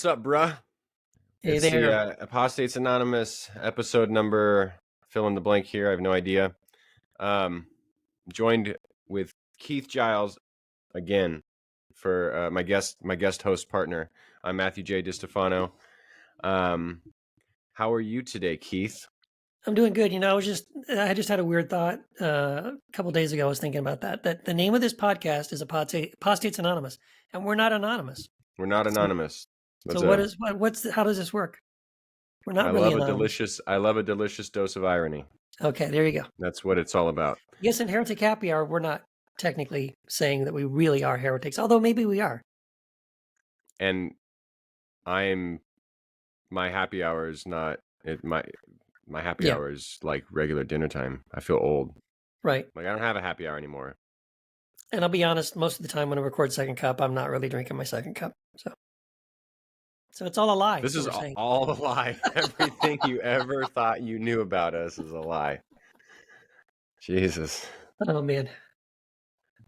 What's up, bruh? Hey It's there. the Apostates Anonymous episode number, fill in the blank here, I have no idea. Joined with Keith Giles again for my guest host partner. I'm Matthew J. Distefano. How are you today, Keith? I'm doing good. I just had a weird thought a couple days ago. I was thinking about that the name of this podcast is Apostates Anonymous, and we're not anonymous. We're not So, anonymous. how does this work? We're not I really love anonymous. I love a delicious dose of irony. Okay, there you go. That's what it's all about. Yes, in Heretic Happy Hour, we're not technically saying that we really are heretics, although maybe we are. And my happy hour is not my happy hour is like regular dinner time. I feel old. Right. Like I don't have a happy hour anymore. And I'll be honest, most of the time when I record second cup, I'm not really drinking my second cup. So it's all a lie. This is all a lie. Everything you ever thought you knew about us is a lie. Jesus. Oh man.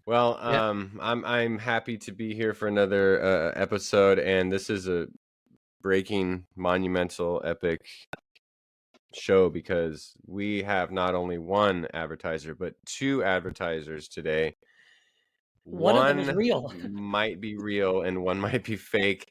Well, I'm happy to be here for another episode, and this is a breaking, monumental, epic show because we have not only one advertiser but two advertisers today. One of them is real. Might be real and one might be fake.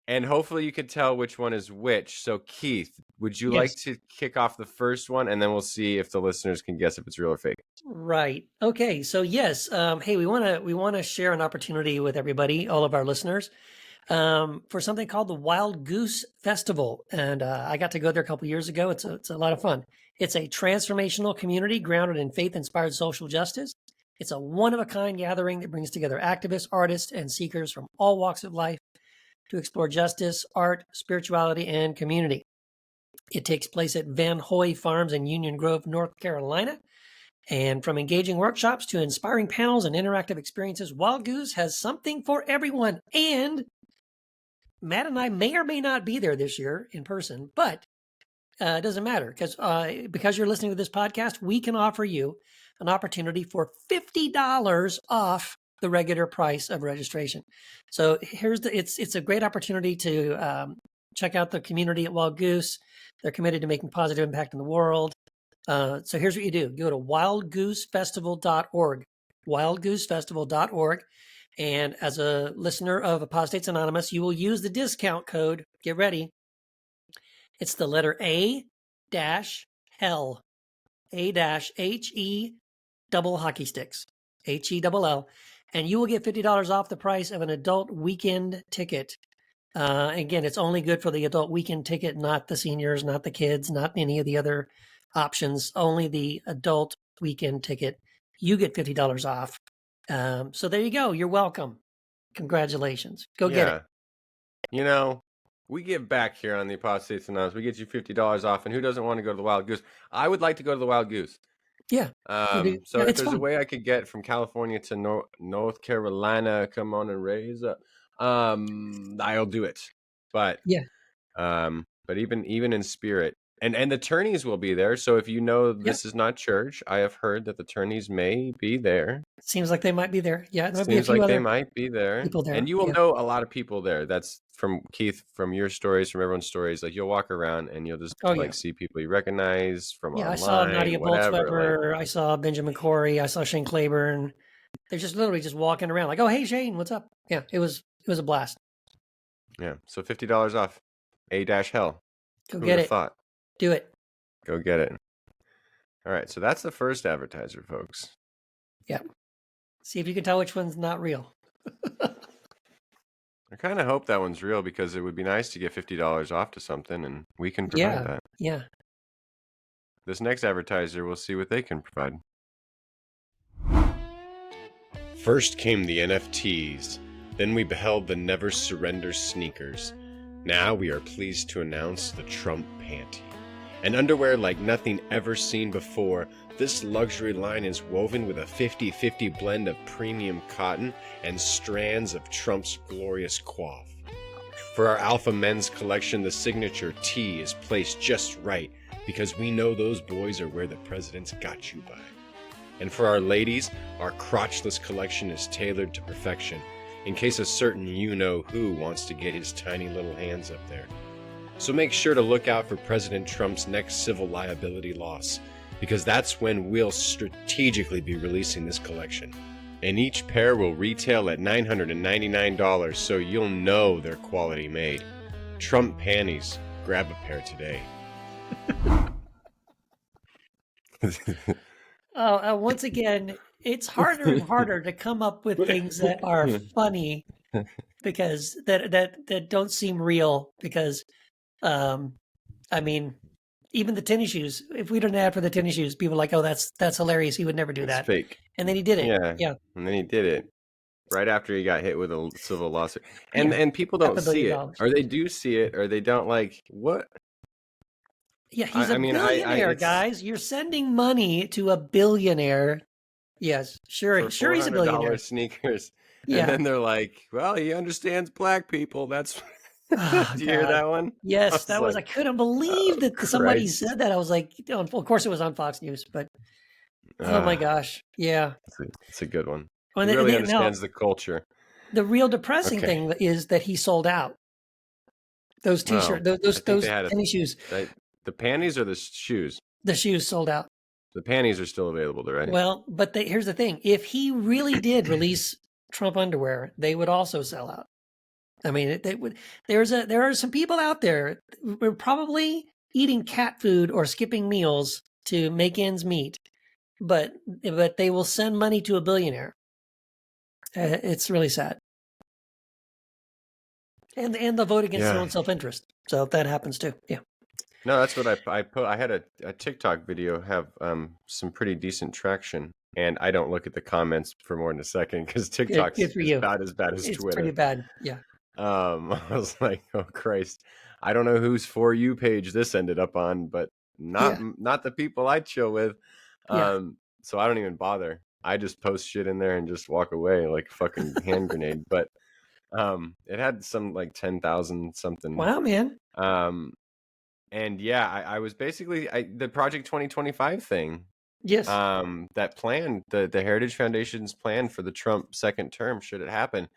And hopefully you could tell which one is which. So Keith, would you like to kick off the first one, and then we'll see if the listeners can guess if it's real or fake? Right. Okay. So yes. Hey, we want to share an opportunity with everybody, all of our listeners, for something called the Wild Goose Festival, and I got to go there a couple years ago. It's a lot of fun. It's a transformational community grounded in faith-inspired social justice. It's a one-of-a-kind gathering that brings together activists, artists, and seekers from all walks of life to explore justice, art, spirituality, and community. It takes place at Van Hoy Farms in Union Grove, North Carolina. And from engaging workshops to inspiring panels and interactive experiences, Wild Goose has something for everyone. And Matt and I may or may not be there this year in person, but it doesn't matter because you're listening to this podcast, we can offer you an opportunity for $50 off the regular price of registration. So it's a great opportunity to check out the community at Wild Goose. They're committed to making positive impact in the world. So here's what you do. You go to wildgoosefestival.org, wildgoosefestival.org. And as a listener of Apostates Anonymous, you will use the discount code. Get ready. It's the letter A-HELL, A-H-E double hockey sticks, H-E-double-L. And you will get $50 off the price of an adult weekend ticket. Again, it's only good for the adult weekend ticket, not the seniors, not the kids, not any of the other options, only the adult weekend ticket. You get $50 off. So there you go. You're welcome. Congratulations. Go get it. You know, we give back here on the Apostates Anonymous. We get you $50 off, and who doesn't want to go to the Wild Goose? I would like to go to the Wild Goose. Yeah. If there's a way I could get from California to North Carolina, come on and raise up, I'll do it. But yeah. But even in spirit, and the attorneys will be there. So if you know this is not church, I have heard that the attorneys may be there. Seems like they might be there. Yeah, it seems like they might be there. People there. And you will know a lot of people there. That's from Keith, from your stories, from everyone's stories. Like you'll walk around and you'll just see people you recognize from online. I saw Nadia Boltzweber. I saw Benjamin Corey. I saw Shane Claiborne. They're just literally just walking around like, oh, hey, Shane, what's up? Yeah, it was a blast. Yeah, so $50 off. A-HELL. Go get it. Thought? Do it. Go get it. All right, so that's the first advertiser, folks. Yeah. See if you can tell which one's not real. I kind of hope that one's real because it would be nice to get $50 off to something, and we can provide that. Yeah. This next advertiser, we'll see what they can provide. First came the NFTs. Then we beheld the Never Surrender sneakers. Now we are pleased to announce the Trump panty. An underwear like nothing ever seen before, this luxury line is woven with a 50-50 blend of premium cotton and strands of Trump's glorious coif. For our Alpha Men's collection, the signature T is placed just right because we know those boys are where the president's got you by. And for our ladies, our crotchless collection is tailored to perfection. in case a certain you-know-who wants to get his tiny little hands up there. So make sure to look out for President Trump's next civil liability loss, because that's when we'll strategically be releasing this collection. And each pair will retail at $999, so you'll know they're quality made. Trump panties. Grab a pair today. Once again, it's harder and harder to come up with things that are funny because that don't seem real. Because, I mean, even the tennis shoes. If we didn't have for the tennis shoes, people are like, "Oh, that's hilarious. He would never do that." It's fake. And then he did it. Yeah. And then he did it right after he got hit with a civil lawsuit. And people don't see it, or they do see it, or they don't like what. Yeah, he's a billionaire, guys. You're sending money to a billionaire. Yes, sure, he's a billionaire. Sneakers. Yeah. And then they're like, "Well, he understands black people." That's. Oh, Did you hear that one? Yes, I couldn't believe that somebody said that. I was like, of course it was on Fox News, but oh my gosh, yeah, it's a good one. Well, he really understands the culture. The real depressing thing is that he sold out those t-shirts, those tennis shoes. The panties or the shoes? The shoes sold out. The panties are still available, right? Well, but here's the thing: if he really did release Trump underwear, they would also sell out. I mean, they would. There are some people out there who are probably eating cat food or skipping meals to make ends meet, but they will send money to a billionaire. It's really sad, and they'll vote against their own self-interest. So that happens too. Yeah. No, that's what I put. I had a TikTok video have some pretty decent traction, and I don't look at the comments for more than a second because TikTok's about as bad as Twitter. It's pretty bad. Yeah. I was like, oh Christ, I don't know whose For You page this ended up on, but not the people I chill with. So I don't even bother. I just post shit in there and just walk away like a fucking hand grenade. But it had some like 10,000 something. Wow, man. And I was basically the Project 2025 thing. Yes. That plan, the Heritage Foundation's plan for the Trump second term, should it happen.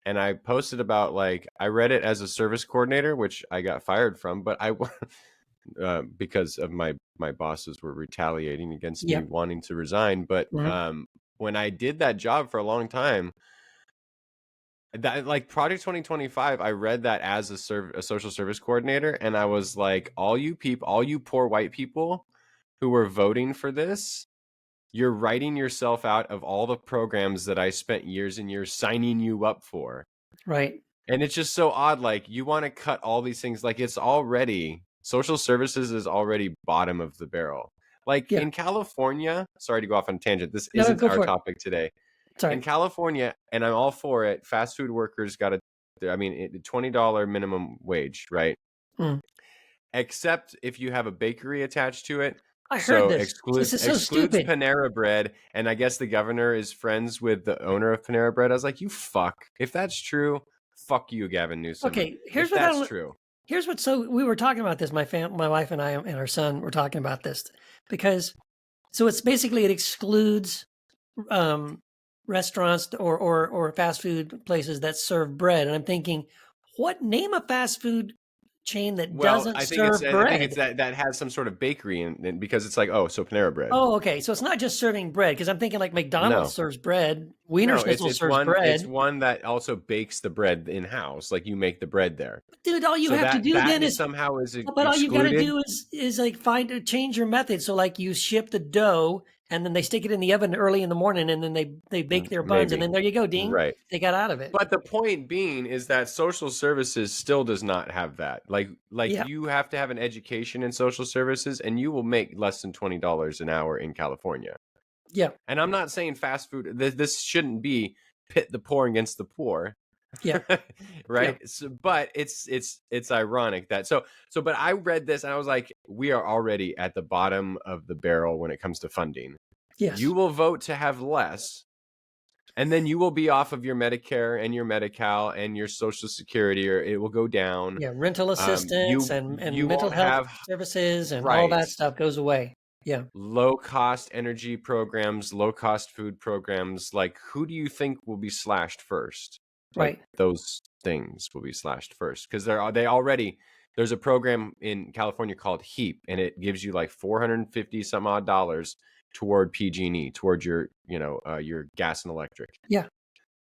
And I posted about I read it as a service coordinator, which I got fired from, but because of my bosses were retaliating against me wanting to resign. But when I did that job for a long time, that Project 2025, I read that as a social service coordinator, and I was like, all you poor white people who were voting for this, you're writing yourself out of all the programs that I spent years and years signing you up for. Right. And it's just so odd. You want to cut all these things. It's already, social services is already bottom of the barrel. In California, sorry to go off on a tangent. This isn't our topic today. Sorry. In California, and I'm all for it, fast food workers got $20 minimum wage, right? Except if you have a bakery attached to it. I heard this. This is so stupid. Panera Bread, and I guess the governor is friends with the owner of Panera Bread. I was like, you fuck. If that's true, fuck you, Gavin Newsom. Okay, that's true. Here's what. So we were talking about this. My wife and I and our son were talking about this because, so it's basically it excludes restaurants or fast food places that serve bread, and I'm thinking, name a fast food chain that doesn't serve bread. I think it's that has some sort of bakery in because it's so Panera Bread. Oh, okay. So it's not just serving bread, because I'm thinking McDonald's serves bread. Wiener Schnitzel serves bread. It's one that also bakes the bread in house. You make the bread there. Dude, all you have to do then is somehow is but all you got to do is change your method. So you ship the dough and then they stick it in the oven early in the morning, and then they bake their buns, and then there you go, ding. Right. They got out of it. But the point being is that social services still does not have that. You have to have an education in social services, and you will make less than $20 an hour in California. Yeah. And I'm not saying fast food. This shouldn't be pit the poor against the poor. Yeah. Right. Yeah. So, but it's ironic that but I read this and I was like, we are already at the bottom of the barrel when it comes to funding. Yes. You will vote to have less, and then you will be off of your Medicare and your Medi-Cal and your Social Security, or it will go down. Yeah. Rental assistance and mental health services and all that stuff goes away. Yeah. low cost energy programs, low cost food programs, like who do you think will be slashed first? Like Right. those things will be slashed first because there's a program in California called HEAP, and it gives you like 450 some odd dollars toward PG&E, toward your gas and electric. Yeah.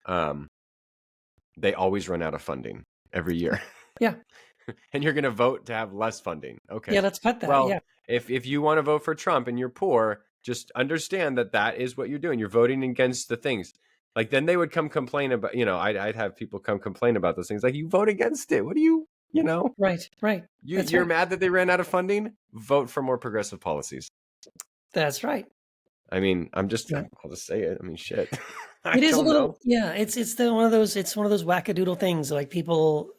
Um, they always run out of funding every year. Yeah. And you're going to vote to have less funding. Okay. Yeah. Let's cut that. Well, Yeah. if you want to vote for Trump and you're poor, just understand that that is what you're doing. You're voting against the things. Like then they would come complain about, I'd have people come complain about those things. Like you vote against it. What do Right. Right. That's you're right. mad that they ran out of funding? Vote for more progressive policies. That's right. I mean, Yeah. I'll just say it. I mean, shit. I It is a don't little, know. yeah. One of those. It's one of those wackadoodle things. Like people,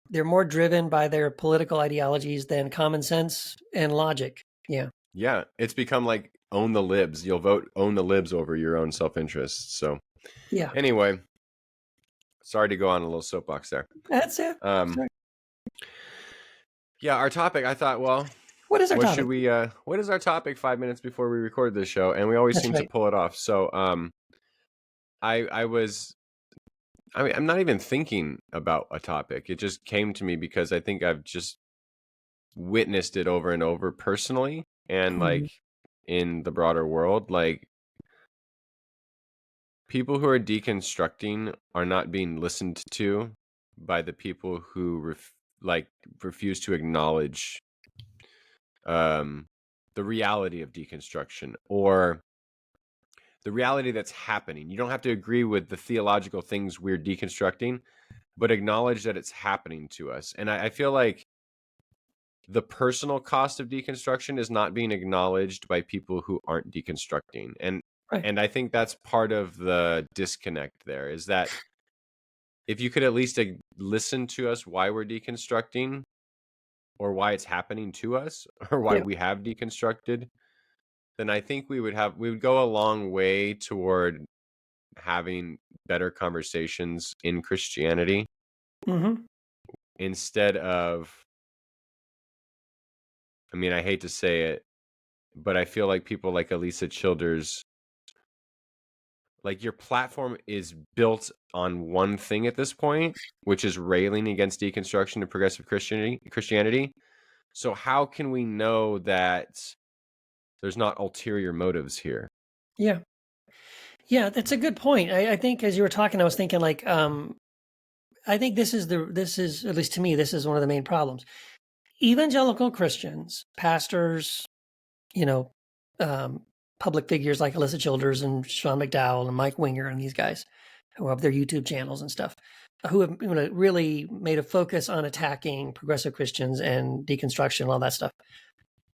they're more driven by their political ideologies than common sense and logic. Yeah. Yeah, it's become like own the libs. You'll vote own the libs over your own self-interest. So Yeah. anyway, sorry to go on a little soapbox there. That's it. Sorry. Yeah, our topic, I thought, well, What is our what topic? should we what is our topic 5 minutes before we record this show? And we always That's seem to right. pull it off. So I'm not even thinking about a topic. It just came to me because I think I've just witnessed it over and over personally and Mhm. like in the broader world. Like people who are deconstructing are not being listened to by the people who refuse to acknowledge the reality of deconstruction or the reality that's happening. You don't have to agree with the theological things we're deconstructing, but acknowledge that it's happening to us. And I feel like the personal cost of deconstruction is not being acknowledged by people who aren't deconstructing. Right. And I think that's part of the disconnect there is that if you could at least listen to us why we're deconstructing or why it's happening to us or why Yeah. we have deconstructed, then I think we would go a long way toward having better conversations in Christianity Mm-hmm. instead of, I mean, I hate to say it, but I feel like people like Elisa Childers, like your platform is built on one thing at this point, which is railing against deconstruction and progressive Christianity. So how can we know that there's not ulterior motives here? Yeah. Yeah. That's a good point. I think as you were talking, I was thinking like, I think this is at least to me, this is one of the main problems. Evangelical Christians, pastors, you know, public figures like Alyssa Childers and Sean McDowell and Mike Winger and these guys who have their YouTube channels and stuff, who have really made a focus on attacking progressive Christians and deconstruction and all that stuff.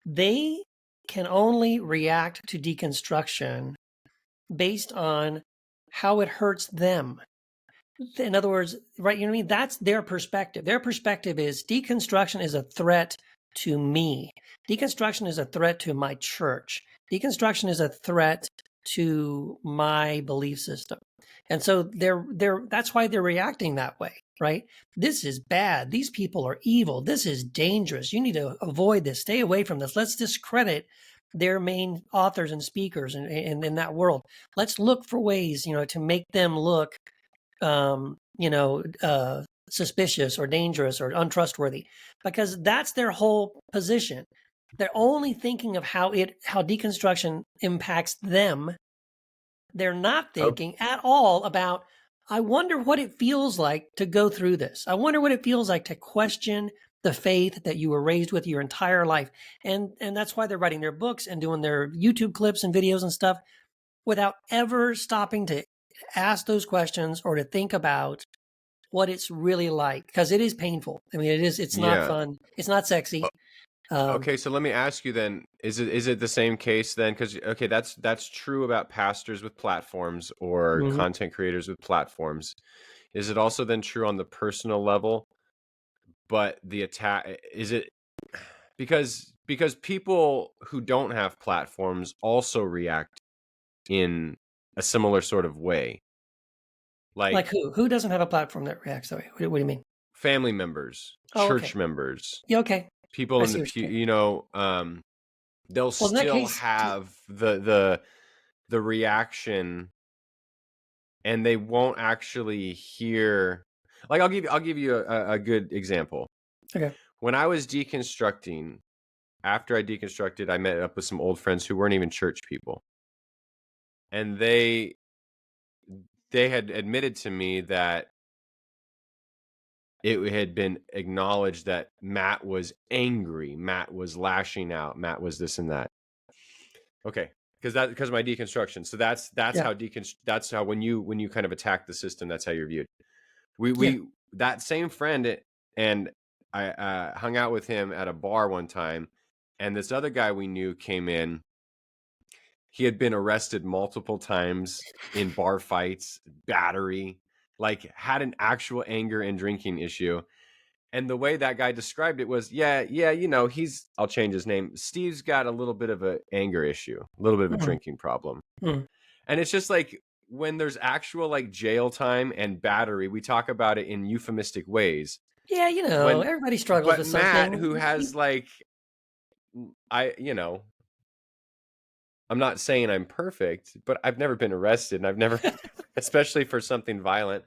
They can only react to deconstruction based on how it hurts them. In other words, right, you know what I mean? That's their perspective. Their perspective is deconstruction is a threat to me. Deconstruction is a threat to my church. Deconstruction is a threat to my belief system. And so that's why they're reacting that way, right? This is bad. These people are evil. This is dangerous. You need to avoid this. Stay away from this. Let's discredit their main authors and speakers in that world. Let's look for ways, to make them look suspicious or dangerous or untrustworthy, because that's their whole position. They're only thinking of how deconstruction impacts them. They're not thinking at all about, I wonder what it feels like to go through this. I wonder what it feels like to question the faith that you were raised with your entire life. And that's why they're writing their books and doing their YouTube clips and videos and stuff without ever stopping to ask those questions or to think about what it's really like, because it is painful. I mean, it's not fun. It's not sexy. Okay, so let me ask you then, is it the same case then? Because okay, that's true about pastors with platforms or Mhm. content creators with platforms. Is it also then true on the personal level? But the attack, is it because people who don't have platforms also react in a similar sort of way. Like Like who doesn't have a platform that reacts that way? What do you mean? family members, Oh, okay. church members, Yeah, okay. people I in the see what pew, you're saying. they'll Well, in that still case, have the reaction, and they won't actually hear. Like I'll give you a good example. okay. When I was deconstructing, after I deconstructed, I met up with some old friends who weren't even church people, and they had admitted to me that it had been acknowledged that Matt was angry, Matt was lashing out, Matt was this and that. Okay, because of my deconstruction. So that's Yeah. that's how when you kind of attack the system, that's how you're viewed. Yeah. We that same friend, and I hung out with him at a bar one time, and this other guy we knew came in. He had been arrested multiple times in bar fights, battery, like had an actual anger and drinking issue. And the way that guy described it was, yeah, I'll change his name. Steve's got a little bit of an anger issue, a little bit of a Mhm. drinking problem. Mhm. And it's just like when there's actual like jail time and battery, we talk about it in euphemistic ways. Yeah, When, everybody struggles but with Matt, something. who has like, I'm not saying I'm perfect, but I've never been arrested, and I've never, especially for something violent.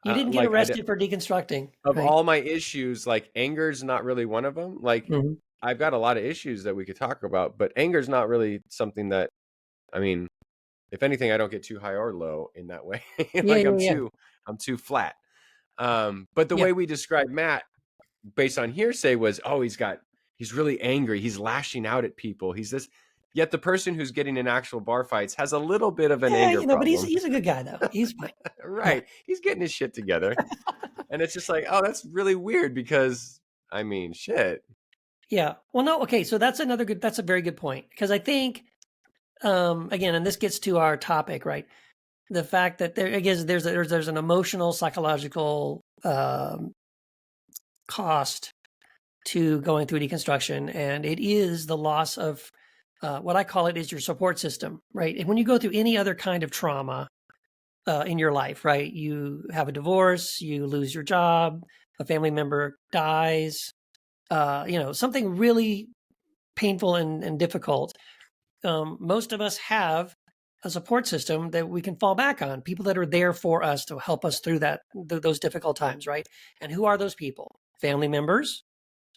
You didn't get Like arrested for deconstructing, of right? all my issues, like anger's not really one of them. Like Mhm. I've got a lot of issues that we could talk about, but anger's not really something that, I mean, if anything, I don't get too high or low in that way. Yeah, Like yeah, yeah. I'm too flat. But the Yeah. way we describe Matt based on hearsay was, oh, he's really angry. He's lashing out at people. He's this. Yet the person who's getting in actual bar fights has a little bit of an Yeah, anger but he's problem. he's a good guy though. He's fine. Yeah. Right. He's getting his shit together. And it's just like, oh, that's really weird because, I mean, shit. Yeah. Well, no, okay, so that's a very good point. Because I think again, and this gets to our topic, right? The fact that there again there's an emotional, psychological cost to going through deconstruction, and it is the loss of what I call it is your support system, right? And when you go through any other kind of trauma in your life, right? You have a divorce, you lose your job, a family member dies, something really painful and difficult. Most of us have a support system that we can fall back on, people that are there for us to help us through those difficult times, right? And who are those people? Family members,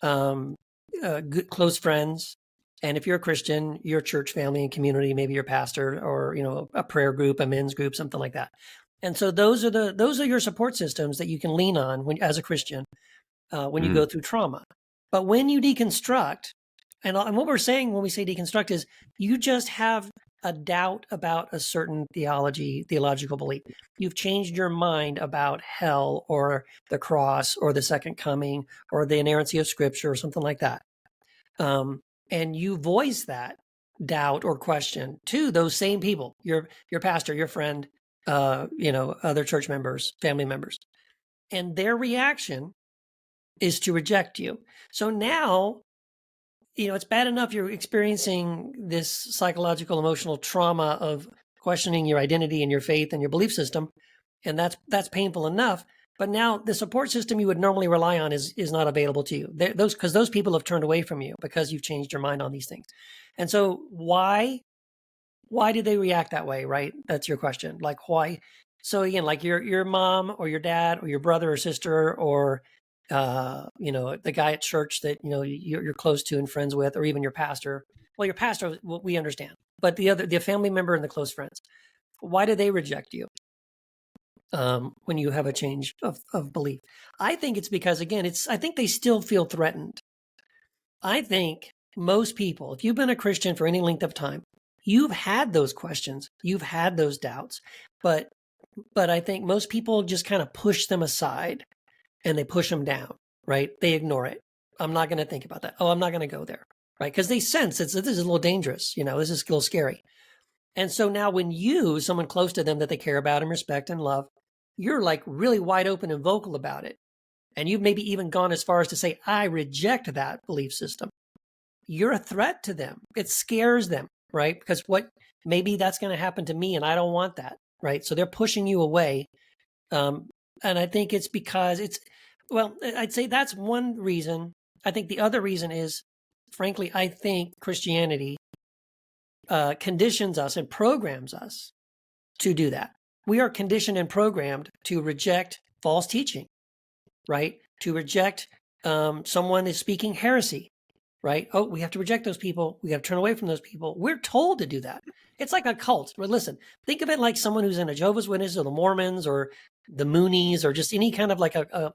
um, good, close friends, and if you're a Christian, your church family and community, maybe your pastor or a prayer group, a men's group, something like that. And so those are your support systems that you can lean on as a Christian when you go through trauma. But when you deconstruct, and what we're saying when we say deconstruct is you just have a doubt about a certain theological belief. You've changed your mind about hell or the cross or the second coming or the inerrancy of scripture or something like that. And you voice that doubt or question to those same people, your pastor, your friend, other church members, family members. And their reaction is to reject you. So now, it's bad enough you're experiencing this psychological, emotional trauma of questioning your identity and your faith and your belief system, and that's painful enough. But now the support system you would normally rely on is not available to you. Because those people have turned away from you because you've changed your mind on these things. And so why did they react that way? Right? That's your question. Like why? So again, like your mom or your dad or your brother or sister or the guy at church that you're close to and friends with, or even your pastor. Well, your pastor, we understand, but the family member and the close friends, why do they reject you when you have a change of belief? I think it's because again, I think they still feel threatened. I think most people, if you've been a Christian for any length of time, you've had those questions, you've had those doubts, but I think most people just kind of push them aside and they push them down, right? They ignore it. I'm not going to think about that. Oh, I'm not going to go there, right? Because they sense this is a little dangerous. This is a little scary. And so now when someone close to them that they care about and respect and love, you're like really wide open and vocal about it. And you've maybe even gone as far as to say, I reject that belief system. You're a threat to them. It scares them, right? Because maybe that's going to happen to me and I don't want that, right? So they're pushing you away. And I think it's because I'd say that's one reason. I think the other reason is frankly, I think Christianity conditions us and programs us to do that. We are conditioned and programmed to reject false teaching, right? To reject someone is speaking heresy, right? Oh, we have to reject those people. We have to turn away from those people. We're told to do that. It's like a cult. But listen, think of it like someone who's in a Jehovah's Witness or the Mormons or the Moonies or just any kind of like a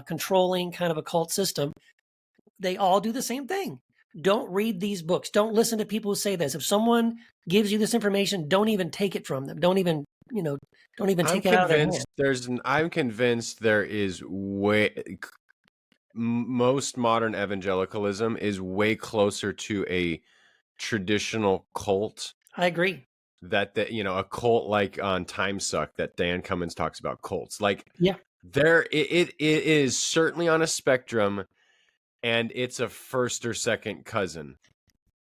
controlling kind of a cult system. They all do the same thing. Don't read these books. Don't listen to people who say this. If someone gives you this information, don't even take it from them. Don't even take it out of their hand. I'm convinced there is most modern evangelicalism is way closer to a traditional cult. I agree. That a cult like on Time Suck that Dan Cummins talks about cults. Like, yeah, it is certainly on a spectrum, and it's a first or second cousin.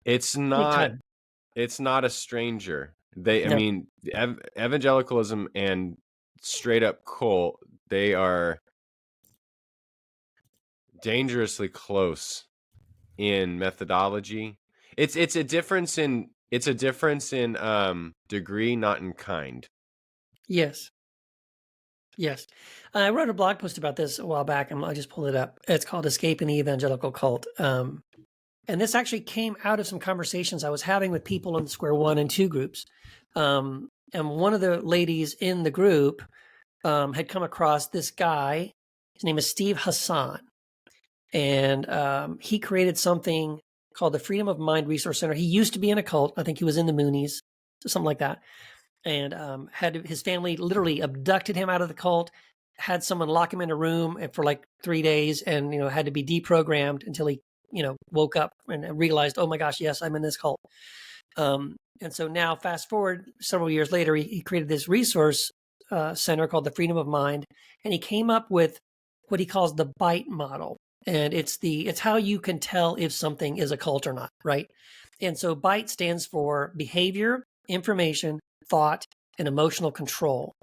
It's not a stranger. I mean, evangelicalism and straight up cult, they are dangerously close in methodology. It's a difference in degree, not in kind. Yes. I wrote a blog post about this a while back, and I just pulled it up. It's called "Escaping the Evangelical Cult." And this actually came out of some conversations I was having with people in the Square 1 and 2 groups. And one of the ladies in the group had come across this guy. His name is Steve Hassan. And he created something called the Freedom of Mind Resource Center. He used to be in a cult. I think he was in the Moonies, something like that. And had his family literally abducted him out of the cult, had someone lock him in a room for like 3 days, and had to be deprogrammed until he woke up and realized, oh my gosh, yes, I'm in this cult. And so now, fast forward several years later, he created this resource center called the Freedom of Mind, and he came up with what he calls the BITE model. And it's how you can tell if something is a cult or not, right? And so BITE stands for behavior, information, thought, and emotional control.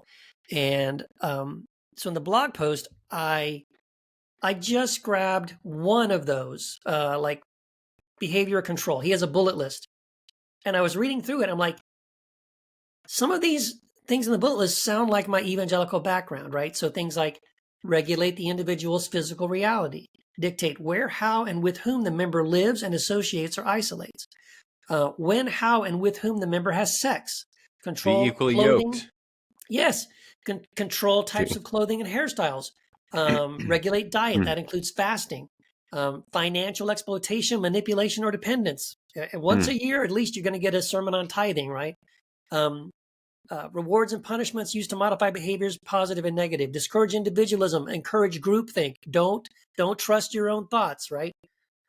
And so in the blog post, I just grabbed one of those, like behavior control. He has a bullet list. And I was reading through it. I'm like, some of these things in the bullet list sound like my evangelical background, right? So things like regulate the individual's physical reality, dictate where, how, and with whom the member lives and associates or isolates, when, how, and with whom the member has sex, control be equally clothing. Yoked. Yes, control types of clothing and hairstyles, regulate diet. That includes fasting, financial exploitation, manipulation, or dependence. Once a year, at least, you're going to get a sermon on tithing, right? Rewards and punishments used to modify behaviors, positive and negative. Discourage individualism. Encourage groupthink. Don't trust your own thoughts, right?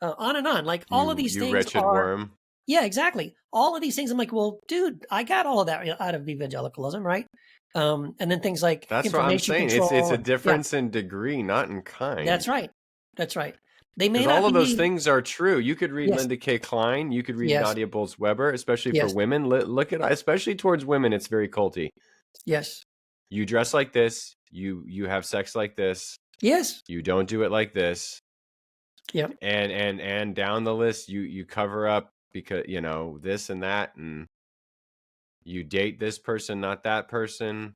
On and on. Like all of these things wretched worm. Yeah, exactly. All of these things. I'm like, well, dude, I got all of that out of evangelicalism, right? And then things like that's what I'm saying. Control, it's a difference in degree, not in kind. That's right. They may not all of those things are true. You could read Linda K. Klein. You could read Nadia Bolz-Weber, especially for women. Look at, especially towards women, it's very culty. Yes. You dress like this. You have sex like this. Yes. You don't do it like this. Yep. And down the list, you cover up because this and that, and you date this person, not that person.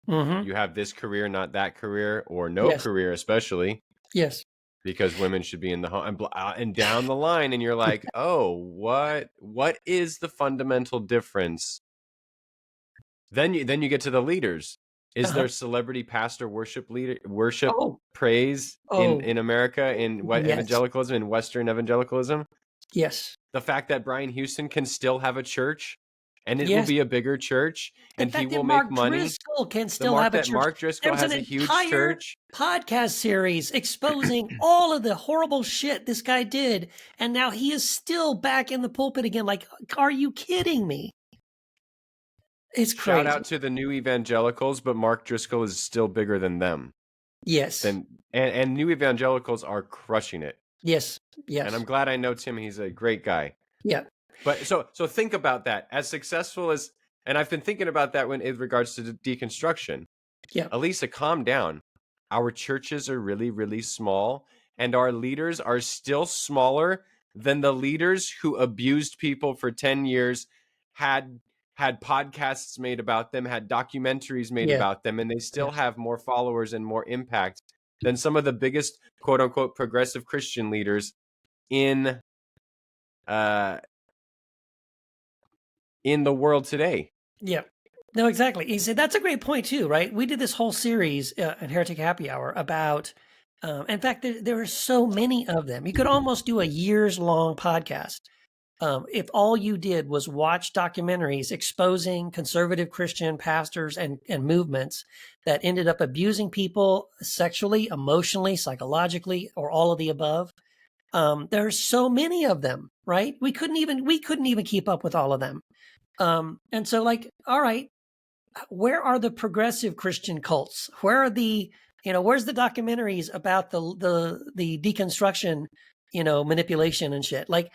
Mm-hmm. You have this career, not that career, or no career, especially. Yes. Because women should be in the home and down the line, and you're like, oh, what is the fundamental difference? Then you get to the leaders. Is there celebrity pastor worship praise in America in evangelicalism, in Western evangelicalism? Yes. The fact that Brian Houston can still have a church, and it will be a bigger church, and he will make money. Driscoll can still have a church. Mark Driscoll has a huge church. Podcast series exposing all of the horrible shit this guy did, and now he is still back in the pulpit again. Like, are you kidding me? It's crazy. Shout out to the new evangelicals, but Mark Driscoll is still bigger than them. Yes. And new evangelicals are crushing it. Yes. Yes. And I'm glad I know Tim. He's a great guy. Yeah. But so think about that. As successful as, and I've been thinking about that in regards to deconstruction. Yeah. Elisa, calm down. Our churches are really, really small, and our leaders are still smaller than the leaders who abused people for 10 years, had podcasts made about them, had documentaries made Yeah. about them, and they Yeah. still have more followers and more impact than some of the biggest quote unquote progressive Christian leaders in uh in the world today. Yeah. No, exactly. He said that's a great point too, right? We did this whole series at Heretic Happy Hour about, in fact, there are so many of them. You could almost do a years long podcast if all you did was watch documentaries exposing conservative Christian pastors and movements that ended up abusing people sexually, emotionally, psychologically, or all of the above. There are so many of them, right? We couldn't even keep up with all of them. And so, like, all right, where are the progressive Christian cults? Where are where's the documentaries about the deconstruction, manipulation and shit? Like,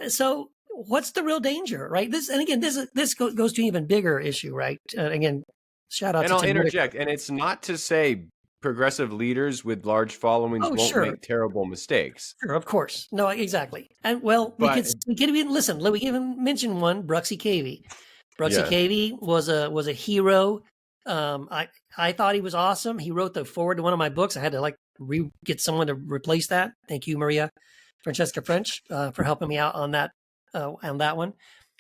so what's the real danger, right? This goes to an even bigger issue, right? Again, shout out And to I'll Tim Whitaker. interject, and it's not to say progressive leaders with large followings Oh, won't sure, make terrible mistakes. sure, of course, no, exactly. And well, But we could even listen. Let me even mention one, Bruxy Cavey. Bruxy yeah, Cavey was a hero. I thought he was awesome. He wrote the forward to one of my books. I had to get someone to replace that. Thank you, Maria Francesca French, for helping me out on that one.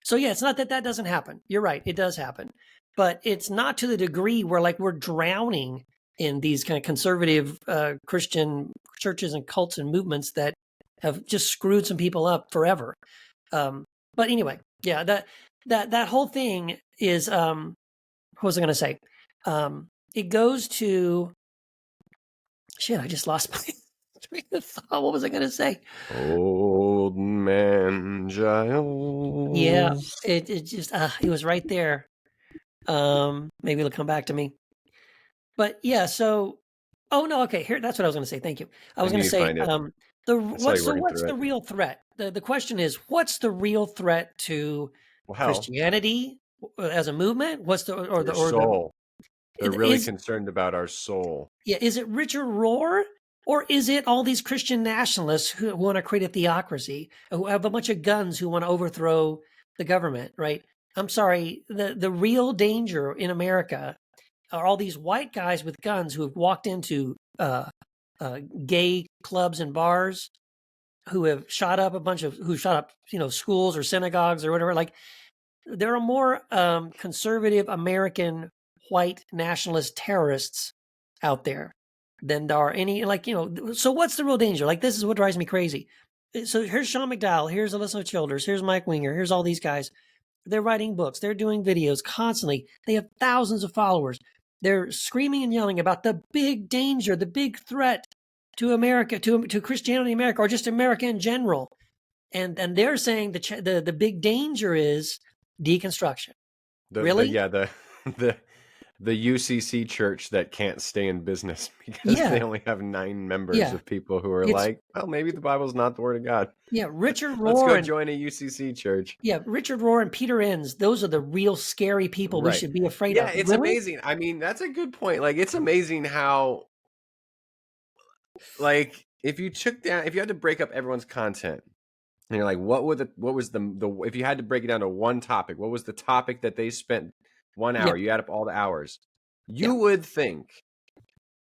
So yeah, it's not that doesn't happen. You're right, it does happen, but it's not to the degree where we're drowning in these kind of conservative Christian churches and cults and movements that have just screwed some people up forever. But anyway, yeah, that whole thing is what was I going to say? It goes to shit. I just lost my train of thought. What was I going to say? old man Giles. Yeah, it just it was right there. Maybe it'll come back to me. But yeah, so oh no, okay, here that's what I was going to say. Thank you. I was I knew going to you'd say find it. what's through the it. real threat? The question is what's the real threat to Well, Christianity as a movement? What's the or the your or the soul. They're really is concerned about our soul. yeah, is it Richard Rohr? Or is it all these Christian nationalists who want to create a theocracy, who have a bunch of guns who want to overthrow the government, right? I'm sorry, the real danger in America are all these white guys with guns who have walked into gay clubs and bars, who have shot up schools or synagogues or whatever. Like, there are more conservative American white nationalist terrorists out there than there are any, so what's the real danger? Like, this is what drives me crazy. So here's Sean McDowell, here's Alyssa Childers, here's Mike Winger, here's all these guys. They're writing books, they're doing videos constantly. They have thousands of followers. They're screaming and yelling about the big danger, the big threat to America, to Christianity in America, or just America in general. And they're saying the big danger is deconstruction. Really? The UCC church that can't stay in business because Yeah. they only have 9 members Yeah. of people who are It's- like, well, maybe the Bible's not the word of God. Yeah, Richard Let's go Rohr join a UCC church. Yeah, Richard Rohr and Peter Enns, those are the real scary people we Right. should be afraid Yeah, of. it's Really? amazing. I mean, that's a good point. Like, it's amazing how, like, if you had to break up everyone's content, and you're like, if you had to break it down to one topic, what was the topic that they spent 1 hour? Yeah. You add up all the hours. You Yeah. would think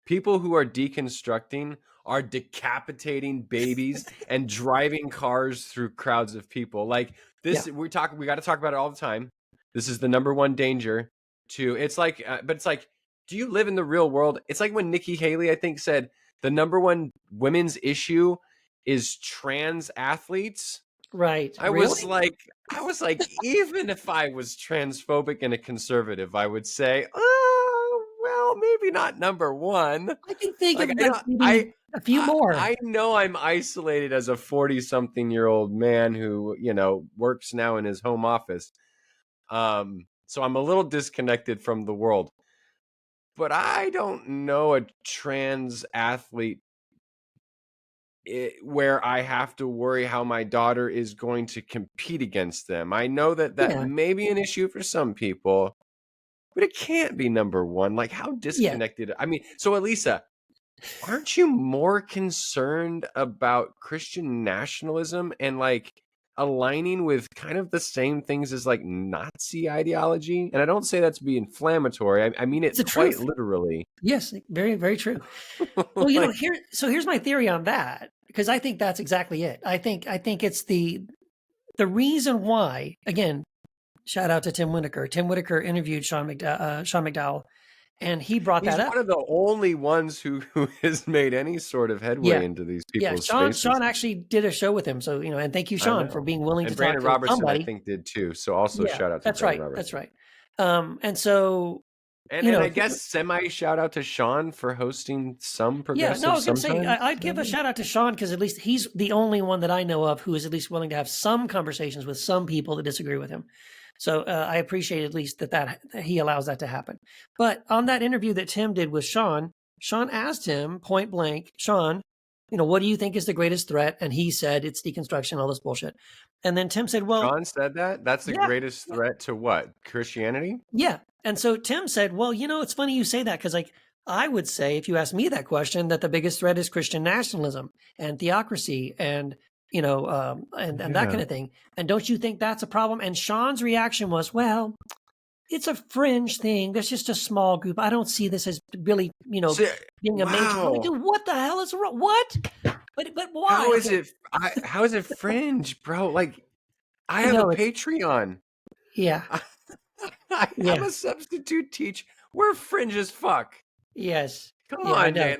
people who are deconstructing are decapitating babies and driving cars through crowds of people. Like this, we got to talk about it all the time. This is the number one danger to, it's like, but it's like, do you live in the real world? It's like when Nikki Haley, I think, said the number one women's issue is trans athletes. Right. I was like, even if I was transphobic and a conservative, I would say, oh, well, maybe not number one. I can think Like, of maybe a few more. I know I'm isolated as a 40-something-year-old man who, works now in his home office. So I'm a little disconnected from the world. But I don't know a trans athlete where I have to worry how my daughter is going to compete against them. I know that may be an issue for some people, but it can't be number one. Like, how disconnected? I mean, so Elisa, aren't you more concerned about Christian nationalism and like aligning with kind of the same things as like Nazi ideology? And I don't say that to be inflammatory. I mean It's it the quite truth. literally. Yes, very, very true. Well, Like, here's my theory on that, because I think that's exactly it. I think it's the reason why, again, shout out to Tim Whitaker. Tim Whitaker interviewed Sean McDowell, and he brought he's that up. one of the only ones who has made any sort of headway Yeah. into these Yeah, people's spaces. Sean actually did a show with him. So, and thank you, I Sean, for know. being willing And to talk Brandon to Robertson, I somebody. think, did too. So also Yeah, shout out to that's Brandon right. Robertson. That's right. And so, And I guess semi shout out to Sean for hosting some yeah, progressive no, I was going to say, sometimes. I'd give a shout out to Sean, because at least he's the only one that I know of who is at least willing to have some conversations with some people that disagree with him. So I appreciate at least that he allows that to happen. But on that interview that Tim did with Sean asked him point blank, Sean, what do you think is the greatest threat? And he said, it's deconstruction, all this bullshit. And then Tim said, well, Sean said that? That's the yeah, greatest threat to what? Christianity? yeah. And so Tim said, well, it's funny you say that, because like I would say, if you ask me that question, that the biggest threat is Christian nationalism and theocracy and and that kind of thing. And don't you think that's a problem? And Sean's reaction was, well, it's a fringe thing. There's just a small group. I don't see this as really, being a major. I'm like, Wow. dude, what the hell is wrong? What? But why? How is Okay. it? How is it fringe, bro? Like, I have a No, it's Patreon. yeah, I yeah, have a substitute teach. We're fringe as fuck. yes, Come yeah. I on, know. man.